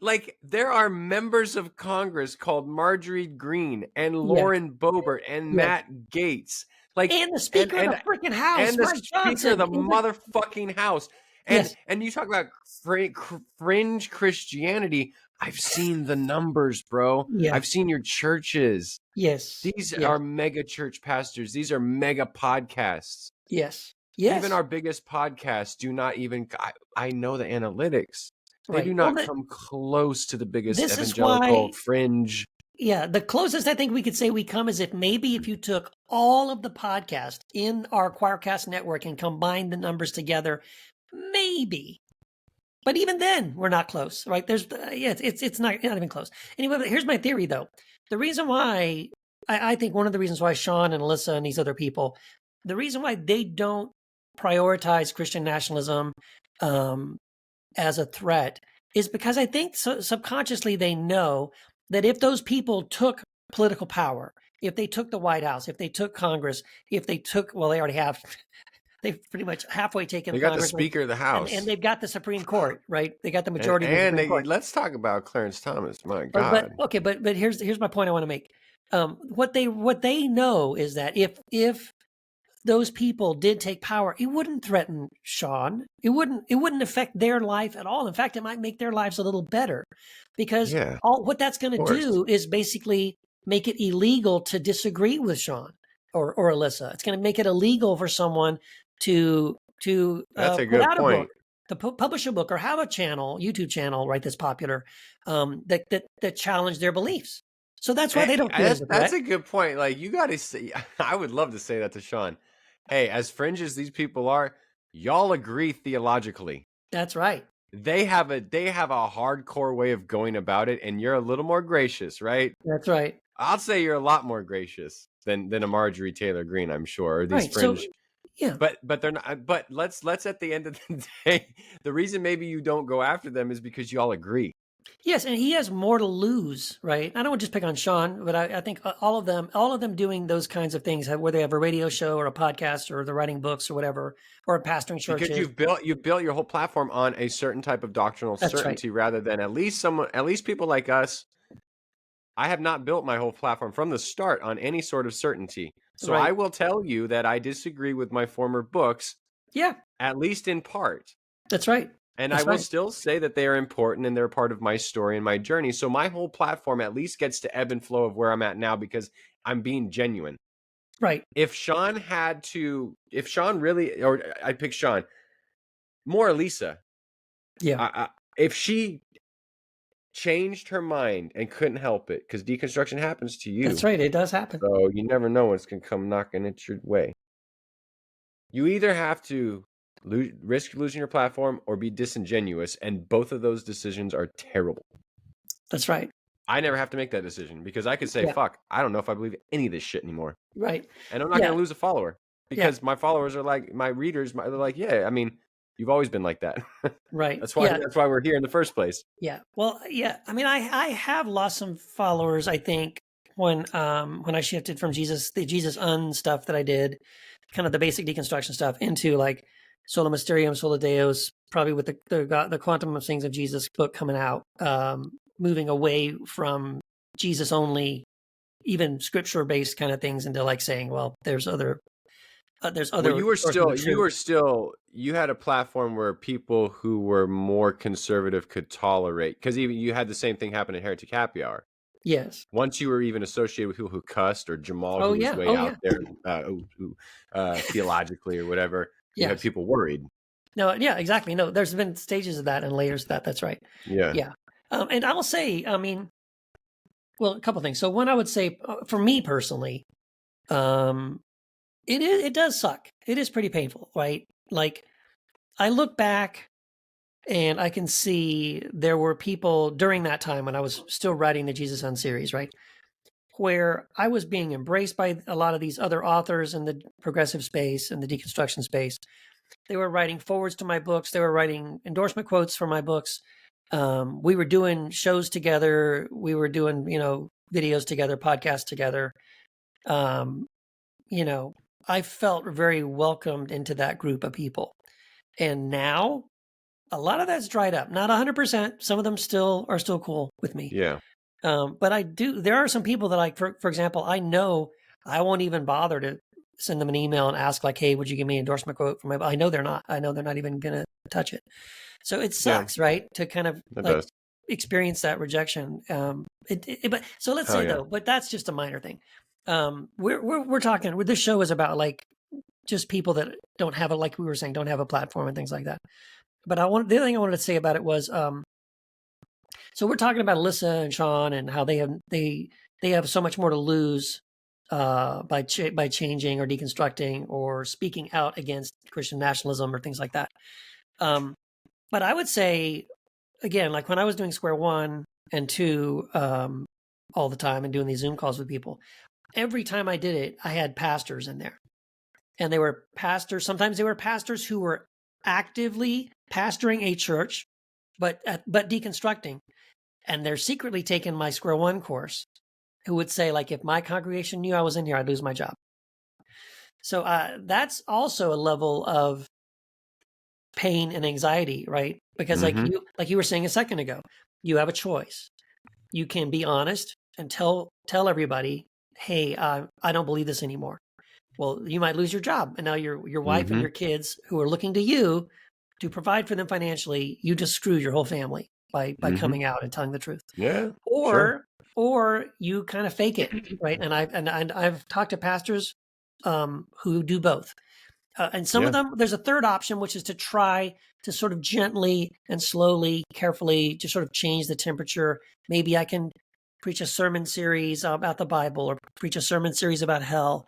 Like there are members of Congress called Marjorie Green and Yeah, Lauren Boebert and yes. Matt Gaetz. Like And the Speaker of the freaking House, and the Mike Speaker of Johnson. the motherfucking House. Yes. And you talk about fringe Christianity. I've seen the numbers, bro. Yeah. I've seen your churches. Yes. These Yes. are mega church pastors. These are mega podcasts. Yes. Yes. Even our biggest podcasts do not even. I know the analytics. They right. do Well, not come close to the biggest this is evangelical why. fringe. Yeah, the closest I think we could say we come is if maybe if you took all of the podcasts in our Choircast network and combined the numbers together, maybe. But even then, we're not close, right? There's it's not even close. Anyway, but here's my theory though. The reason why I think one of the reasons why Sean and Alyssa and these other people, the reason why they don't prioritize Christian nationalism as a threat is because I think subconsciously they know that if those people took political power, if they took the White House, if they took Congress, if they took, well, they already have, they've pretty much halfway taken They got the Congress, Speaker of the House, and they've got the Supreme Court, right? They got the majority of the and Supreme Court. let's talk about Clarence Thomas. My But God. okay, but here's my point I want to make. What they know is that if those people did take power, it wouldn't threaten Sean. It wouldn't affect their life at all. In fact, it might make their lives a little better, because Yeah, what that's going to of course. do is basically make it illegal to disagree with Sean or Alyssa. It's going to make it illegal for someone to That's a put good out a book, point. to publish a book, or have a YouTube channel, right? That's popular, that challenge their beliefs. So that's why they don't do it as a threat. That's a good point. Like you got to say, I would love to say that to Sean. Hey, as fringe as these people are, y'all agree theologically. That's right. They have a hardcore way of going about it, and you're a little more gracious, right? That's right. I'll say you're a lot more gracious than a Marjorie Taylor Greene, I'm sure, or these Right. fringe. So, yeah. But they're not. But let's at the end of the day, the reason maybe you don't go after them is because you all agree. Yes, and he has more to lose, right? I don't want to just pick on Sean, but I think all of them doing those kinds of things, whether they have a radio show or a podcast or they're writing books or whatever, or pastoring churches. Because you've built your whole platform on a certain type of doctrinal certainty, rather than at least people like us. I have not built my whole platform from the start on any sort of certainty. So I will tell you that I disagree with my former books. Yeah. At least in part. That's right. And I will still say that they are important and they're part of my story and my journey. So my whole platform at least gets to ebb and flow of where I'm at now because I'm being genuine. Right. If Sean really, or I'd pick Sean, more Lisa. Yeah. If she changed her mind and couldn't help it, because deconstruction happens to you. That's right. It does happen. So you never know what's going to come knocking at your way. You either have to risk losing your platform or be disingenuous, and both of those decisions are terrible. That's right. I never have to make that decision because I could say, Yeah. fuck, I don't know if I believe any of this shit anymore. Right. And I'm not Yeah. going to lose a follower Yeah. because my followers are like, my readers, they're like, yeah, I mean, you've always been like that. Right. That's Yeah. why we're here in the first place. Yeah. Well, yeah. I mean, I have lost some followers, I think, when I shifted from the Jesus stuff that I did, kind of the basic deconstruction stuff, into like Sola Mysterium, Sola Deus, probably with the Quantum of Things of Jesus book coming out, moving away from Jesus only, even scripture based kind of things, into like saying, well, there's other Well, sources of truth. you had a platform where people who were more conservative could tolerate, because even you had the same thing happen in Heretic Happy Hour. Yes. Once you were even associated with people who cussed, or Jamal, Oh who was yeah. way Oh out yeah. there theologically or whatever, you had Yes. people worried. No, yeah, exactly. No, there's been stages of that and layers of that. That's right. Yeah. Yeah. And I will say, I mean, well, a couple things. So one, I would say, for me personally, it does suck. It is pretty painful, right? Like, I look back and I can see there were people during that time when I was still writing the Jesus On series, right? Where I was being embraced by a lot of these other authors in the progressive space and the deconstruction space. They were writing forwards to my books. They were writing endorsement quotes for my books. We were doing shows together. We were doing, videos together, podcasts together. Um, I felt very welcomed into that group of people. And now a lot of that's dried up. Not 100%. Some of them are still cool with me. Yeah. But there are some people that, like, for example, I know I won't even bother to send them an email and ask, like, hey, would you give me an endorsement quote for my, I know they're not even going to touch it. So it sucks, right? To kind of That like does. experience that rejection. But so let's say though, but that's just a minor thing. We're talking, this show is about like just people that don't have like we were saying, don't have a platform and things like that. But the other thing I wanted to say about it was, so we're talking about Alyssa and Sean and how they have so much more to lose by changing or deconstructing or speaking out against Christian nationalism or things like that. But I would say, again, like when I was doing Square One and Two all the time and doing these Zoom calls with people, every time I did it, I had pastors in there. And they were pastors. Sometimes they were pastors who were actively pastoring a church, but deconstructing. And they're secretly taking my Square One course, who would say, like, if my congregation knew I was in here, I'd lose my job. So that's also a level of pain and anxiety, right? Because like you were saying a second ago, you have a choice. You can be honest and tell everybody, hey, I don't believe this anymore. Well, you might lose your job, and now your wife and your kids, who are looking to you to provide for them financially, you just screwed your whole family by coming out and telling the truth. Yeah. Or you kind of fake it, right? And I've talked to pastors who do both. And some of them, there's a third option, which is to try to sort of gently and slowly, carefully, just sort of change the temperature. Maybe I can preach a sermon series about the Bible, or preach a sermon series about hell,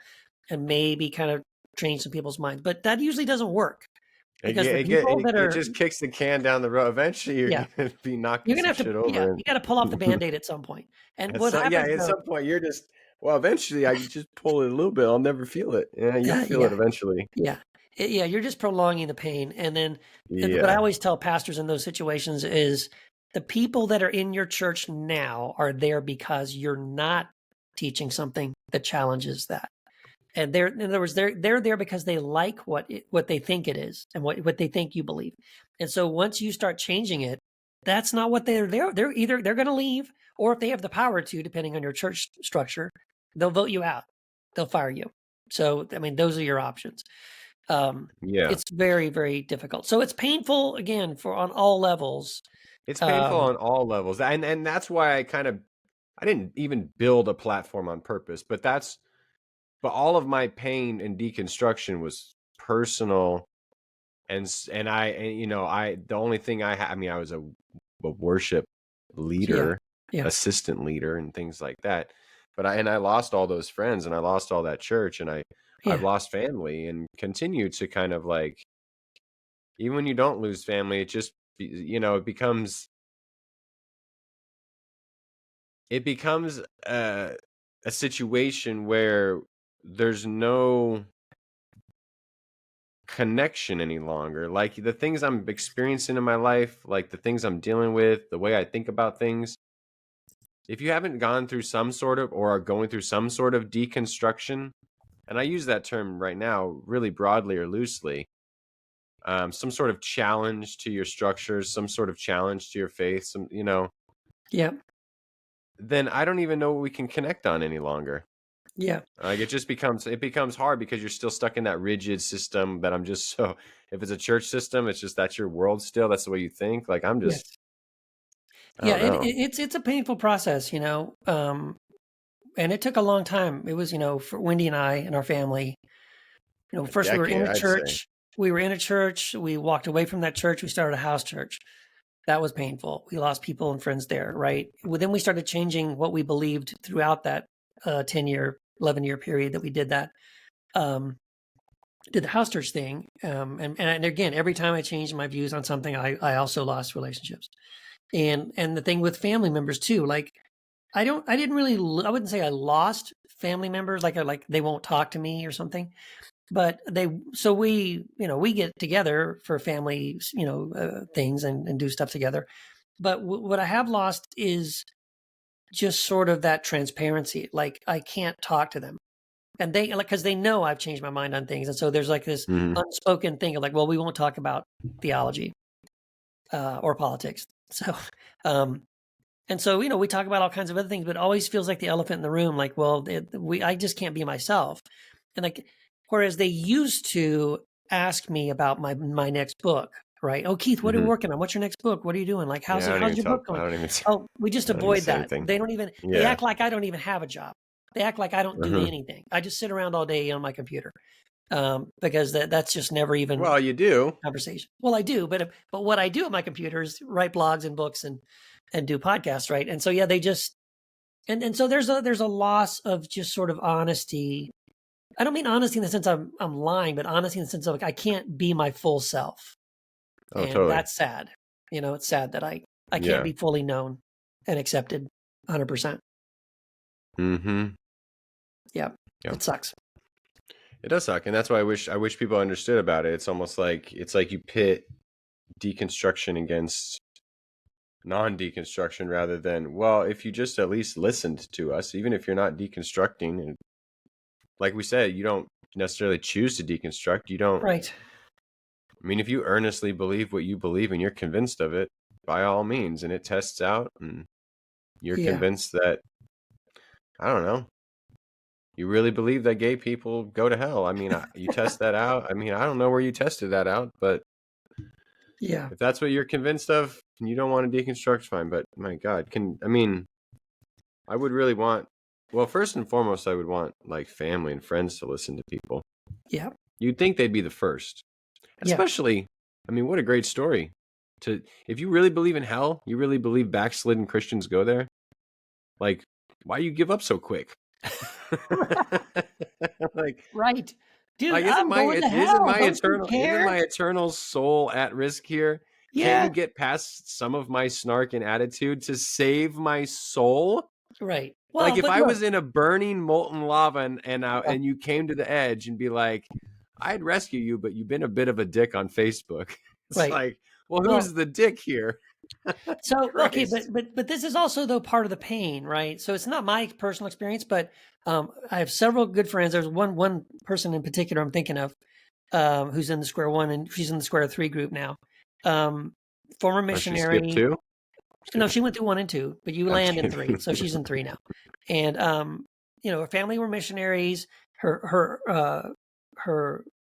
and maybe kind of change some people's minds. But that usually doesn't work, because the people that It are, just kicks the can down the road. Eventually, you're going to be knocking you're gonna some have to, shit over. you got to pull off the Band-Aid at some point. And what happens? At some point, you're just, well, eventually, I just pull it a little bit. I'll never feel it. Yeah, you'll feel it eventually. Yeah. Yeah, you're just prolonging the pain. And then what I always tell pastors in those situations is, the people that are in your church now are there because you're not teaching something that challenges that. And in other words, they're there because they like what they think it is and what they think you believe. And so once you start changing it, that's not what they're there. They're going to leave, or if they have the power to, depending on your church structure, they'll vote you out. They'll fire you. So, I mean, those are your options. It's very, very difficult. So it's painful, again, on all levels. It's painful on all levels. And that's why I didn't even build a platform on purpose, but all of my pain and deconstruction was personal. And the only thing I was a worship leader, assistant leader, and things like that. But I lost all those friends, and I lost all that church, and I've lost family, and continue to kind of like even when you don't lose family, it just, it becomes a situation where there's no connection any longer. Like the things I'm experiencing in my life, like the things I'm dealing with, the way I think about things. If you haven't gone through some sort of, or are going through some sort of deconstruction, and I use that term right now really broadly or loosely, some sort of challenge to your structures, some sort of challenge to your faith, Yeah. then I don't even know what we can connect on any longer. Yeah. Like it becomes hard because you're still stuck in that rigid system that I'm just so, if it's a church system, it's just that's your world still. That's the way you think. Like I'm Yes. just, I Yeah. don't know. It's a painful process, and it took a long time. It was, for Wendy and I and our family, A first we were in decade, a I'd say. church. We were in a church. We walked away from that church. We started a house church. That was painful. We lost people and friends there, right? Well, then we started changing what we believed throughout that 10-year, 11-year period that we did that. Did the house church thing. And again, every time I changed my views on something, I also lost relationships. And the thing with family members too, like I wouldn't say I lost family members, like they won't talk to me or something, but we get together for family, things and do stuff together. But what I have lost is just sort of that transparency. Like I can't talk to them, and they like because they know I've changed my mind on things, and so there's like this Mm-hmm. unspoken thing of like, well, we won't talk about theology or politics. So, and so we talk about all kinds of other things, but it always feels like the elephant in the room. Like, well, I just can't be myself, and like whereas they used to ask me about my next book. Right. Oh, Keith, what are you Mm-hmm. working on? What's your next book? What are you doing? Like, Yeah, how's your book I going? don't even, Oh, we just I don't even avoid say that. anything. They Yeah. act like I don't even have a job. They act like I don't do Uh-huh. anything. I just sit around all day on my computer. Because that's just never even Well, you do. conversation. Well, I do, but what I do at my computer is write blogs and books and do podcasts, right? And so yeah, they just and so there's a loss of just sort of honesty. I don't mean honesty in the sense I'm lying, but honesty in the sense of like I can't be my full self. Oh, And totally. that's sad. It's sad that I can't Yeah. be fully known and accepted 100%. Mm-hmm. Yeah. Yeah. It sucks. It does suck, and that's why I wish people understood about it. It's almost like you pit deconstruction against non-deconstruction rather than, well, if you just at least listened to us, even if you're not deconstructing, and like we said, you don't necessarily choose to deconstruct. You don't. Right. I mean, if you earnestly believe what you believe and you're convinced of it, by all means, and it tests out, and you're Yeah. convinced that, I don't know, you really believe that gay people go to hell. I mean, you test that out. I mean, I don't know where you tested that out, but Yeah. if that's what you're convinced of and you don't want to deconstruct, fine. But my God, I would really want, well, first and foremost, I would want like family and friends to listen to people. Yeah. You'd think they'd be the first. Yeah. Especially, I mean, what a great story. If you really believe in hell, you really believe backslidden Christians go there, like, why you give up so quick? like Right. Dude, like I'm going to hell. Don't you isn't care? my eternal soul at risk here? Can't you Yeah. get past some of my snark and attitude to save my soul? Right. Like Well, if but I look, was in a burning molten lava yeah, and you came to the edge and be like, I'd rescue you, but you've been a bit of a dick on Facebook. It's right. like, well, Well, who's the dick here? so okay, Christ. but this is also though part of the pain, right? So it's not my personal experience, but I have several good friends. There's one person in particular I'm thinking of, who's in the Square One, and she's in the Square Three group now. Former Oh, she skipped missionary. two? Just No, kidding. she went through 1 and 2, but you I'm land in 3, kidding. so she's in 3 now. And her family were missionaries. Her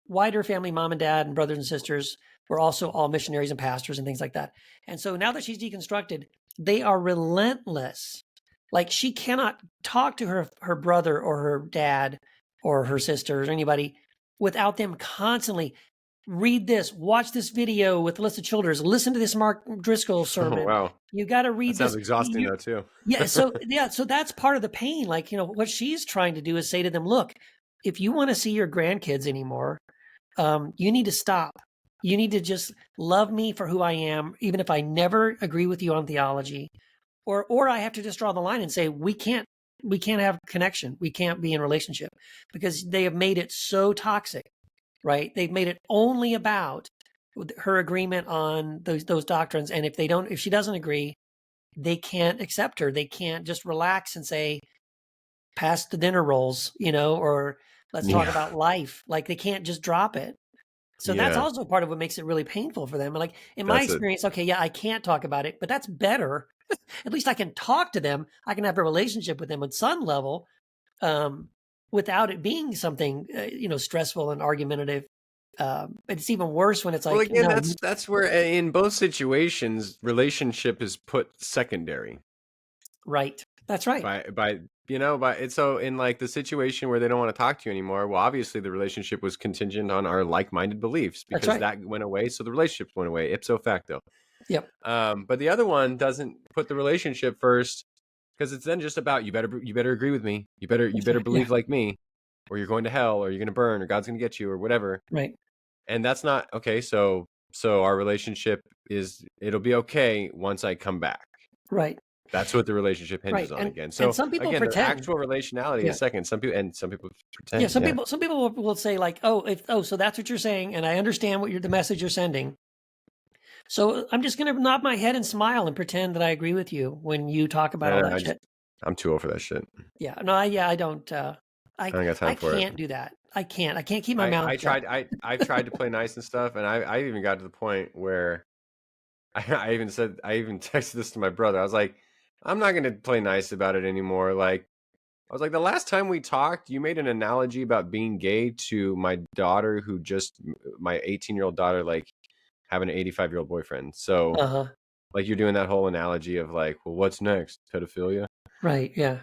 wider family, mom and dad and brothers and sisters, were also all missionaries and pastors and things like that. And so now that she's deconstructed, they are relentless. Like she cannot talk to her brother or her dad or her sisters or anybody without them constantly read this, watch this video with Alyssa Childers, listen to this Mark Driscoll Oh, sermon. wow. You got to That read sounds this. exhausting, though, too. So that's part of the pain. Like, what she's trying to do is say to them, look, if you want to see your grandkids anymore, you need to stop. You need to just love me for who I am, even if I never agree with you on theology. Or I have to just draw the line and say we can't have connection. We can't be in relationship because they have made it so toxic, right? They've made it only about her agreement on those doctrines. And if she doesn't agree, they can't accept her. They can't just relax and say, pass the dinner rolls, or let's talk Yeah. about life. Like they can't just drop it. So that's Yeah. also part of what makes it really painful for them. Like in my That's it. experience, okay, yeah, I can't talk about it, but that's better. At least I can talk to them. I can have a relationship with them on some level, without it being something, stressful and argumentative. But it's even worse when it's Well, like, again, no, that's where in both situations, relationship is put secondary right. That's right. by by it's so in like the situation where they don't want to talk to you anymore. Well, obviously the relationship was contingent on our like-minded beliefs That's because right. that went away, so the relationship went away ipso facto. Yep. But the other one doesn't put the relationship first because it's then just about you better agree with me. You That's better right. Yeah. believe like me, or you're going to hell, or you're going to burn, or God's going to get you, or whatever. Right. And that's not okay. So our relationship it'll be okay once I come back. Right. That's what the relationship hinges Right. on again. And So some people again, the pretend. actual relationality Yeah. is second. Some people Yeah. pretend. Some Yeah. people will say like, so that's what you're saying. And I understand the message you're sending. So I'm just going to nod my head and smile and pretend that I agree with you when you talk about all that shit. I'm too old for that shit. Yeah. No, I don't, I don't got I time for it. can't do that. I can't keep my mouth shut. I've tried to play nice and stuff, and I even got to the point where I even texted this to my brother. I was like, I'm not gonna play nice about it anymore. Like I was like, the last time we talked, you made an analogy about being gay to my daughter my 18-year-old daughter, like having an 85-year-old boyfriend. So Uh-huh. like you're doing that whole analogy of like, well, what's next? Pedophilia? Right. Yeah.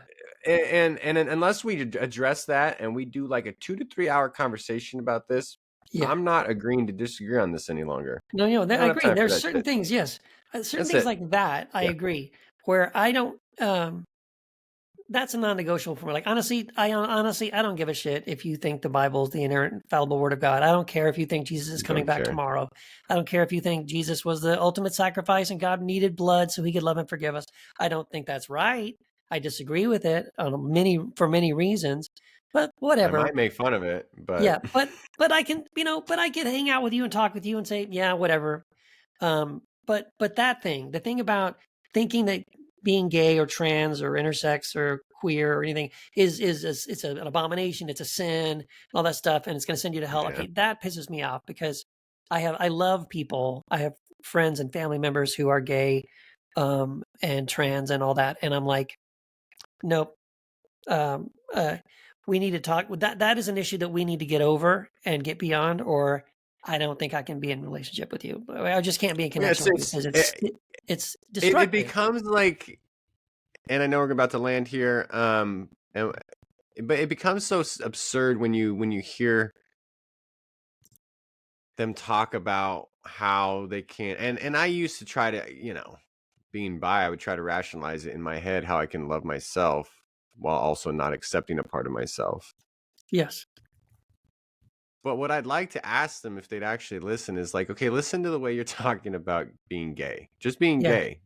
And unless we address that and we do like a 2 to 3 hour conversation about this, Yeah. I'm not agreeing to disagree on this any longer. No, I I don't have agree. time for There's that certain shit. things, yes. Certain That's things it. like that, I Yeah. agree. Where I don't, that's a non-negotiable for me. Like honestly, I don't give a shit if you think the Bible is the inerrant, infallible word of God. I don't care if you think Jesus is coming Don't back care. tomorrow. I don't care if you think Jesus was the ultimate sacrifice and God needed blood so He could love and forgive us. I don't think that's right. I disagree with it for many reasons. But I whatever. might make fun of it, but Yeah, but I can, but I can hang out with you and talk with you and say, yeah, whatever. But the thing about thinking that being gay or trans or intersex or queer or anything is it's an abomination, it's a sin, and all that stuff, and it's going to send you to hell. yeah. Okay, that pisses me off because I love people. I have friends and family members who are gay, and trans and all that, and I'm like, nope. Um, uh, we need to talk. That is an issue that we need to get over and get beyond, or I don't think I can be in a relationship with you. I just can't be in Yeah, connection with you because it's it destructive. becomes like, and I know we're about to land here, but it becomes so absurd when you hear them talk about how they can't. And I used to try to, being bi, I would try to rationalize it in my head how I can love myself while also not accepting a part of myself. Yes. But what I'd like to ask them if they'd actually listen is like, okay, listen to the way you're talking about being gay. Just being Yeah. gay.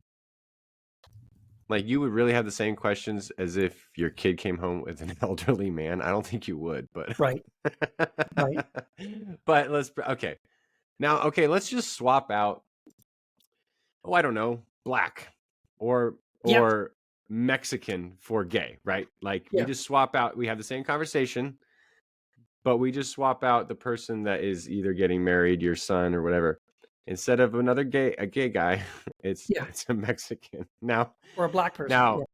Like you would really have the same questions as if your kid came home with an elderly man. I don't think you would, but Right. Right. but okay. Now, okay, let's just swap out, oh, I don't know, black or Yeah. or Mexican for gay, right? Like we Yeah. just swap out, we have the same conversation, but we just swap out the person that is either getting married, your son or whatever. Instead of a gay guy, it's Yeah. a Mexican. Now, Or a black person.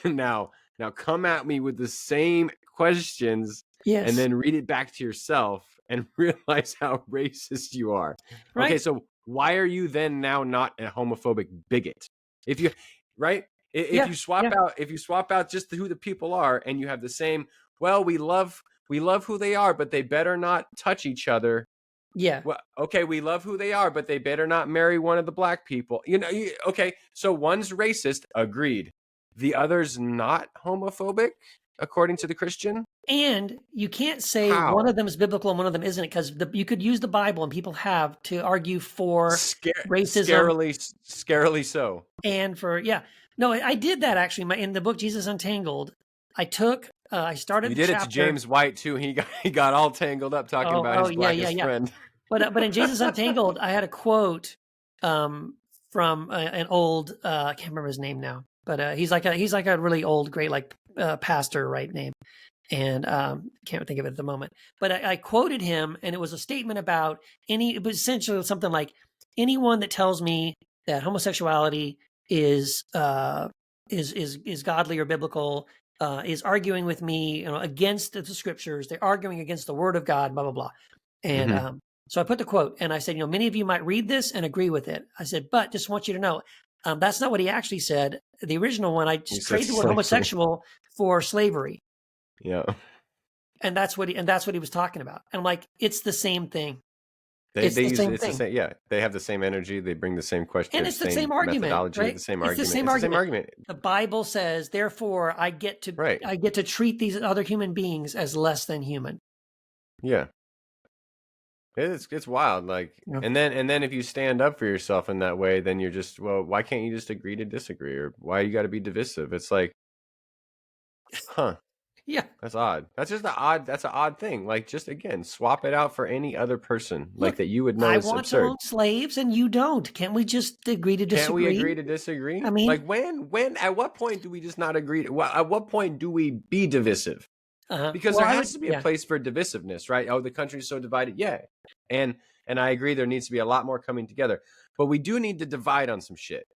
now, now come at me with the same questions Yeah. and Yes. then read it back to yourself and realize how racist you are. Okay, Right. so why are you then now not a homophobic bigot? If you right? If Yeah. you swap Yeah. out just who the people are and you have the same, well, we love who they are, but they better not touch each other. Yeah. Well, okay, we love who they are, but they better not marry one of the black people. Okay, so one's racist, agreed. The other's not homophobic, according to the Christian? And you can't say How? one of them is biblical and one of them isn't, because you could use the Bible, and people have, to argue for racism Scarily so. and for No, I did that actually. In the book Jesus Untangled, I started You the did it chapter. to James White too. He got all tangled up talking about his blackest friend. But in Jesus Untangled, I had a quote from an old I can't remember his name now, but he's like a really old, great, like pastor, right, name, and can't think of it at the moment. But I quoted him, and it was a statement about it was essentially something like, anyone that tells me that homosexuality is godly or biblical is arguing with me, against the scriptures. They're arguing against the word of God, blah blah blah. And so I put the quote, and I said, many of you might read this and agree with it. I said, but just want you to know, that's not what he actually said. The original one, I just traded the word homosexual for slavery. Yeah. And that's what he was talking about. And I'm like, it's the same thing. They have the same energy. They bring the same question. And it's the same argument, right? The same argument. It's the same argument. The Bible says, therefore, I get to treat these other human beings as less than human. Yeah. It's wild. Like, and then if you stand up for yourself in that way, then you're just, well, why can't you just agree to disagree? Or why you got to be divisive? It's like, huh. Yeah. That's odd. That's an odd thing. Like, just again, swap it out for any other person. Look, that you would know is absurd. I want to own slaves and you don't. Can't we just agree to disagree? Can't we agree to disagree? I mean, like at what point do we just not agree? At what point do we be divisive? Because there has to be a place for divisiveness, right? Oh, the country's so divided. Yeah. And I agree there needs to be a lot more coming together. But we do need to divide on some shit.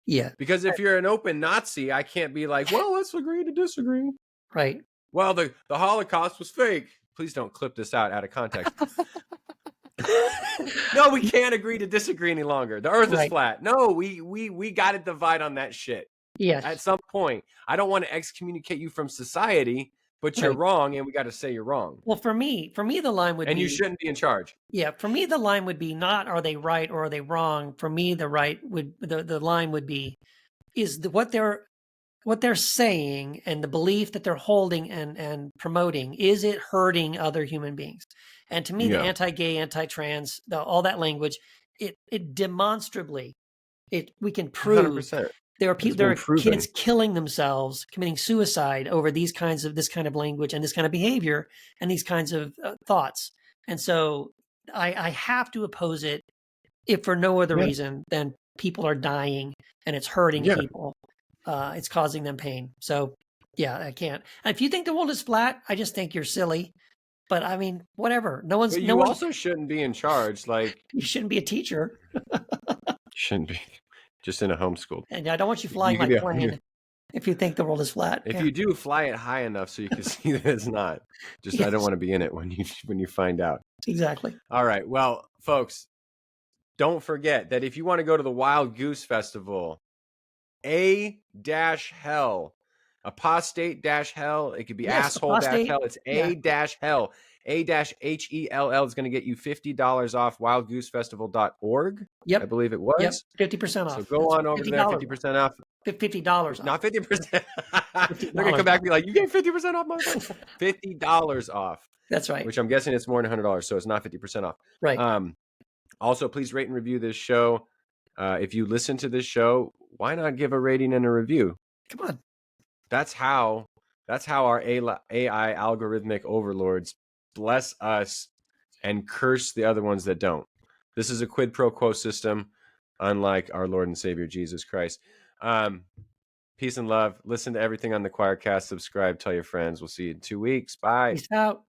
Yeah. Because if you're an open Nazi, I can't be like, well, let's agree to disagree. Right. Well, the Holocaust was fake. Please don't clip this out of context. No, we can't agree to disagree any longer. The earth is flat. No, we got to divide on that shit. Yes. At some point. I don't want to excommunicate you from society, but you're wrong, and we got to say you're wrong. Well, for me, the line would be... And you shouldn't be in charge. Yeah, for me, the line would be not are they right or are they wrong. For me, the line would be, is what they're saying and the belief that they're holding and promoting, is it hurting other human beings? And to me, the anti-gay, anti-trans, all that language, it demonstrably, we can prove 100%. There are kids killing themselves, committing suicide over this kind of language and this kind of behavior and these kinds of thoughts. And so I have to oppose it, if for no other reason than people are dying and it's hurting people. It's causing them pain. So I can't. And if you think the world is flat, I just think you're silly. But I mean, whatever. You also shouldn't be in charge. Like, you shouldn't be a teacher. Shouldn't be. Just in a homeschool. And I don't want you flying my plane if you think the world is flat. If you do, fly it high enough so you can see that it's not. Just I don't want to be in it when you find out. Exactly. All right. Well, folks, don't forget that if you want to go to the Wild Goose Festival, A-Hell, apostate-hell, it could be asshole-hell. It's A-Hell. A-H-E-L-L is going to get you $50 off wildgoosefestival.org. Yep. I believe it was. Yep. 50% off. So go on over there, 50% off. $50 off. Not 50%. They're going to come back and be like, you gave 50% off my phone. $50 off. That's right. Which I'm guessing it's more than $100, so it's not 50% off. Right. Also, please rate and review this show. If you listen to this show, why not give a rating and a review? Come on. That's how our AI algorithmic overlords bless us and curse the other ones that don't. This is a quid pro quo system, unlike our Lord and Savior Jesus Christ. Peace and love. Listen to everything on the Choircast. Subscribe. Tell your friends. We'll see you in 2 weeks. Bye. Peace out.